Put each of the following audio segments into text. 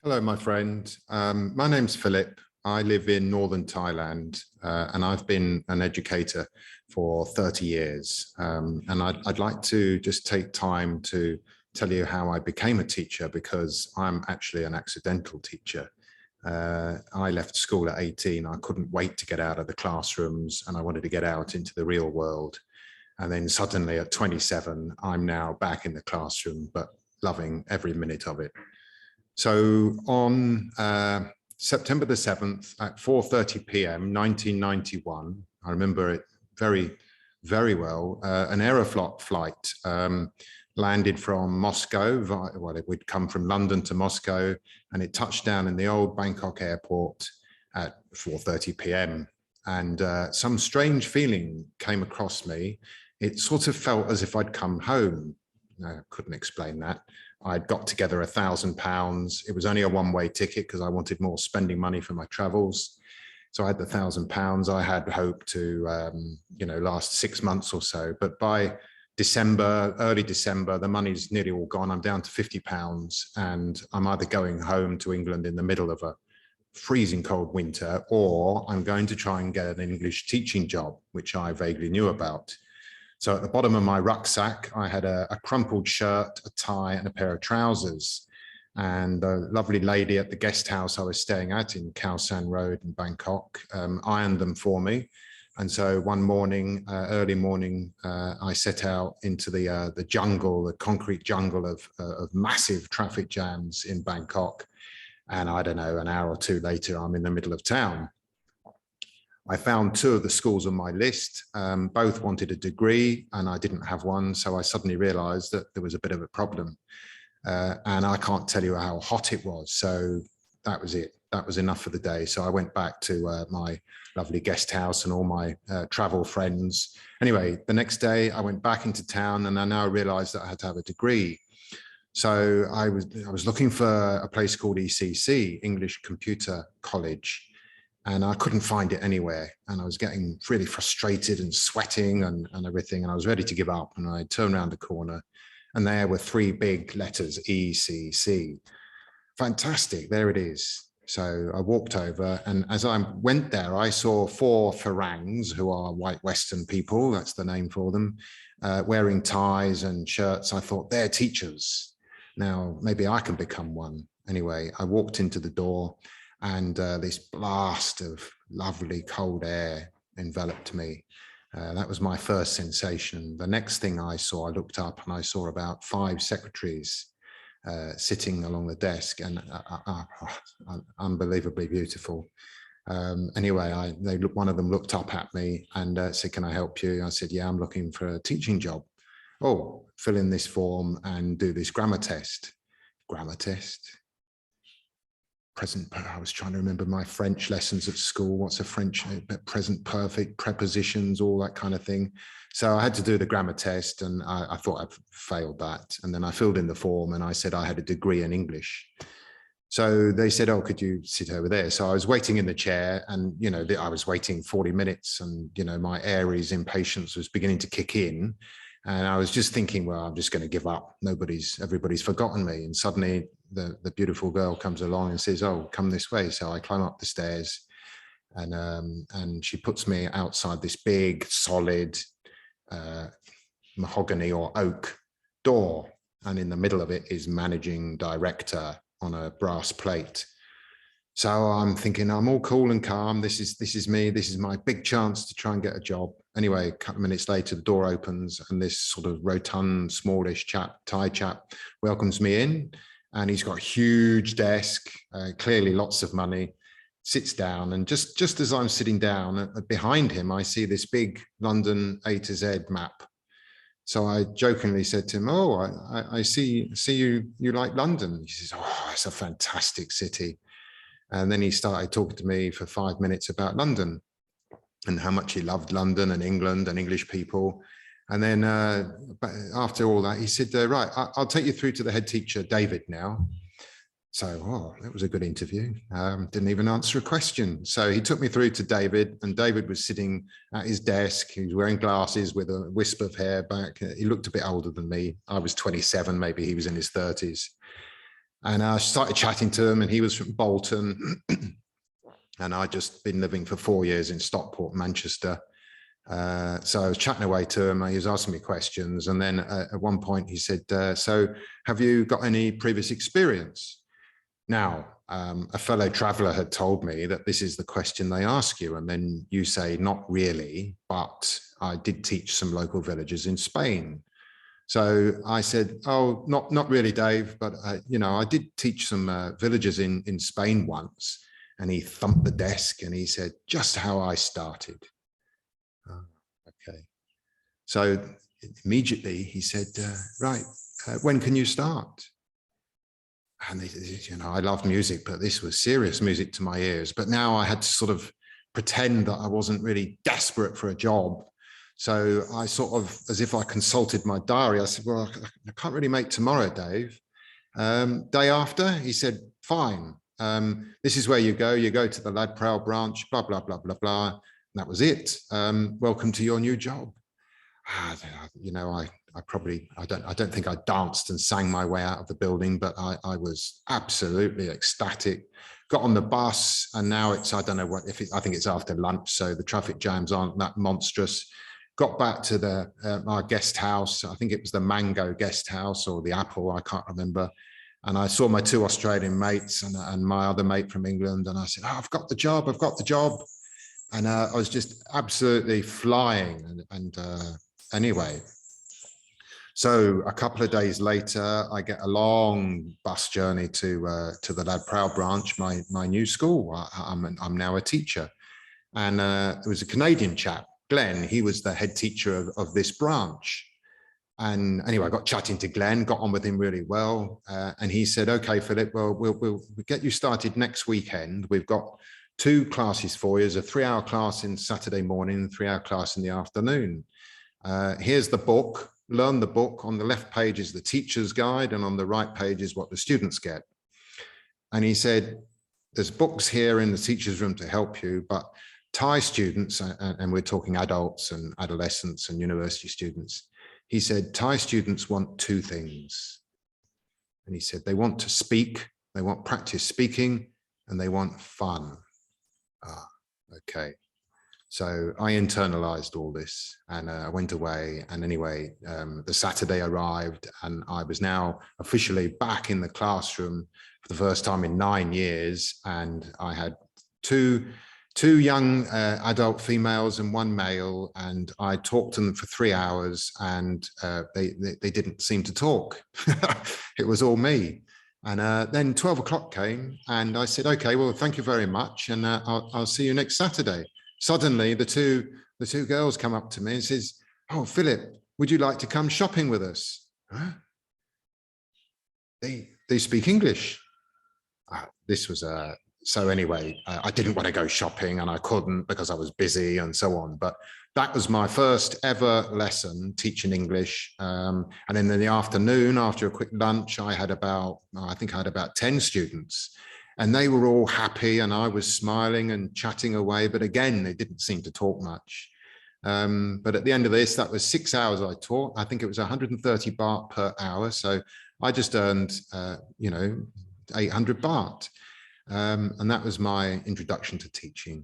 Hello, my friend. My name's Philip. I live in northern Thailand, and I've been an educator for 30 years. And I'd like to just take time to tell you how I became a teacher, because I'm actually an accidental teacher. I left school at 18. I couldn't wait to get out of the classrooms, and I wanted to get out into the real world. And then suddenly at 27, I'm now back in the classroom, but loving every minute of it. So on September the 7th at 4:30 p.m., 1991, I remember it very, very well, an Aeroflot flight landed from Moscow. Well, it would come from London to Moscow, and it touched down in the old Bangkok airport at 4:30 p.m. And some strange feeling came across me. It sort of felt as if I'd come home. I couldn't explain that. I'd got together £1,000. It was only a one-way ticket because I wanted more spending money for my travels. So I had the £1,000. I had hoped to, last 6 months or so. But by December, early December, the money's nearly all gone. I'm down to £50, and I'm either going home to England in the middle of a freezing cold winter, or I'm going to try and get an English teaching job, which I vaguely knew about. So at the bottom of my rucksack, I had a crumpled shirt, a tie, and a pair of trousers. And the lovely lady at the guest house I was staying at in Khao San Road in Bangkok ironed them for me. And so one morning, early morning, I set out into the jungle, the concrete jungle of massive traffic jams in Bangkok. And I don't know, an hour or two later, I'm in the middle of town. I found two of the schools on my list. Both wanted a degree, and I didn't have one. So I suddenly realized that there was a bit of a problem. And I can't tell you how hot it was. So that was it. That was enough for the day. So I went back to my lovely guest house and all my travel friends. Anyway, the next day I went back into town, and I now realized that I had to have a degree. So I was looking for a place called ECC, English Computer College. And I couldn't find it anywhere. And I was getting really frustrated and sweating and everything. And I was ready to give up. And I turned around the corner, and there were three big letters, ECC. Fantastic, there it is. So I walked over, and as I went there, I saw four Farangs, who are white Western people, that's the name for them, wearing ties and shirts. I thought, they're teachers. Now, maybe I can become one. Anyway, I walked into the door, and this blast of lovely cold air enveloped me. That was my first sensation. The next thing I saw, I looked up and I saw about 5 secretaries sitting along the desk, and unbelievably beautiful. Anyway, one of them looked up at me and said, "Can I help you?" I said, "Yeah, I'm looking for a teaching job." "Oh, fill in this form and do this grammar test." Grammar test? I was trying to remember my French lessons at school. What's a French present perfect, prepositions, all that kind of thing. So I had to do the grammar test, and I thought I'd failed that. And then I filled in the form, and I said I had a degree in English. So they said, "Oh, could you sit over there?" So I was waiting in the chair, and, I was waiting 40 minutes, and, my Aries impatience was beginning to kick in. And I was just thinking, well, I'm just going to give up. Everybody's forgotten me. And suddenly the beautiful girl comes along and says, "Oh, come this way." So I climb up the stairs, and she puts me outside this big, solid mahogany or oak door. And in the middle of it is managing director on a brass plate. So I'm thinking, I'm all cool and calm. This is me. This is my big chance to try and get a job. Anyway, a couple of minutes later, the door opens, and this sort of rotund, smallish Thai chap welcomes me in. And he's got a huge desk, clearly lots of money, sits down. And just as I'm sitting down, behind him, I see this big London A to Z map. So I jokingly said to him, "Oh, I see you like London." He says, "Oh, it's a fantastic city." And then he started talking to me for 5 minutes about London and how much he loved London and England and English people. And then after all that, he said, "Right, I'll take you through to the head teacher, David, now." So, that was a good interview. Didn't even answer a question. So he took me through to David, and David was sitting at his desk. He was wearing glasses with a wisp of hair back. He looked a bit older than me. I was 27, maybe he was in his 30s. And I started chatting to him, and he was from Bolton. And I'd just been living for 4 years in Stockport, Manchester. So I was chatting away to him. He was asking me questions. And then at one point he said, so have you got any previous experience? Now, a fellow traveler had told me that this is the question they ask you. And then you say, not really, but I did teach some local villages in Spain. So I said, oh, not really, Dave, but you know, I did teach some villages in Spain once. And he thumped the desk and he said, just how I started. Oh, okay. So immediately he said, right, when can you start? And you know, I love music, but this was serious music to my ears. But now I had to sort of pretend that I wasn't really desperate for a job. So I sort of, as if I consulted my diary, I said, well, I can't really make tomorrow, Dave. Day after, he said, fine. This is where you go to the Ladprowl branch, blah, blah, blah, blah, blah. And that was it. Welcome to your new job. You know, I don't think I danced and sang my way out of the building, but I was absolutely ecstatic. Got on the bus, and now it's, I don't know what, I think it's after lunch, so the traffic jams aren't that monstrous. Got back to our guest house. I think it was the Mango guest house or the Apple, I can't remember. And I saw my 2 Australian mates and my other mate from England. And I said, oh, I've got the job. And I was just absolutely flying. Anyway, so a couple of days later, I get a long bus journey to the Ladprowl branch, my new school. I'm now a teacher. And it was a Canadian chap, Glenn. He was the head teacher of this branch. And anyway, I got chatting to Glenn, got on with him really well. And he said, okay, Philip, well, we'll get you started next weekend. We've got 2 classes for you. There's a 3-hour class in Saturday morning, and a 3-hour class in the afternoon. Here's the book, learn the book. On the left page is the teacher's guide, and on the right page is what the students get. And he said, there's books here in the teacher's room to help you, but Thai students, and we're talking adults and adolescents and university students, he said, Thai students want 2 things. And he said, they want to speak, they want practice speaking, and they want fun. Okay. So I internalized all this, and I went away. And anyway, the Saturday arrived, and I was now officially back in the classroom for the first time in 9 years. And I had two young adult females and 1 male, and I talked to them for 3 hours, and they didn't seem to talk. It was all me. And then 12 o'clock came, and I said, okay, well, thank you very much, and I'll see you next Saturday. Suddenly, the two girls come up to me and says, oh, Philip, would you like to come shopping with us? Huh? They speak English. This was so anyway, I didn't want to go shopping, and I couldn't because I was busy and so on. But that was my first ever lesson teaching English. And then in the afternoon, after a quick lunch, I think I had about 10 students, and they were all happy, and I was smiling and chatting away. But again, they didn't seem to talk much. But at the end of this, that was 6 hours I taught. I think it was 130 baht per hour. So I just earned, 800 baht. And that was my introduction to teaching.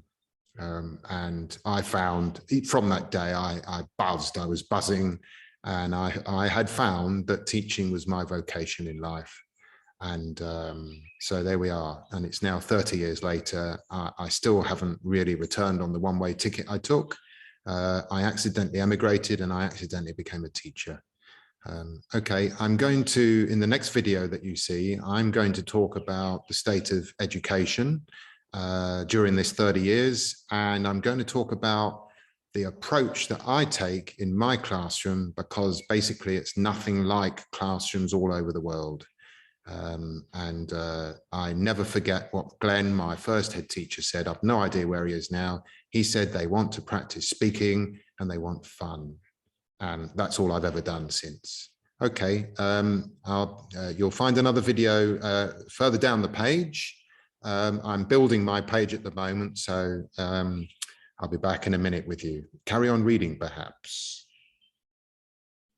And I found from that day, I was buzzing, and I had found that teaching was my vocation in life. And so there we are. And it's now 30 years later. I still haven't really returned on the one-way ticket I took. I accidentally emigrated, and I accidentally became a teacher. Okay, I'm going to, in the next video that you see, I'm going to talk about the state of education during this 30 years. And I'm going to talk about the approach that I take in my classroom, because basically it's nothing like classrooms all over the world. I never forget what Glenn, my first head teacher, said. I've no idea where he is now. He said they want to practice speaking and they want fun. And that's all I've ever done since. Okay, you'll find another video further down the page. I'm building my page at the moment, so I'll be back in a minute with you. Carry on reading, perhaps.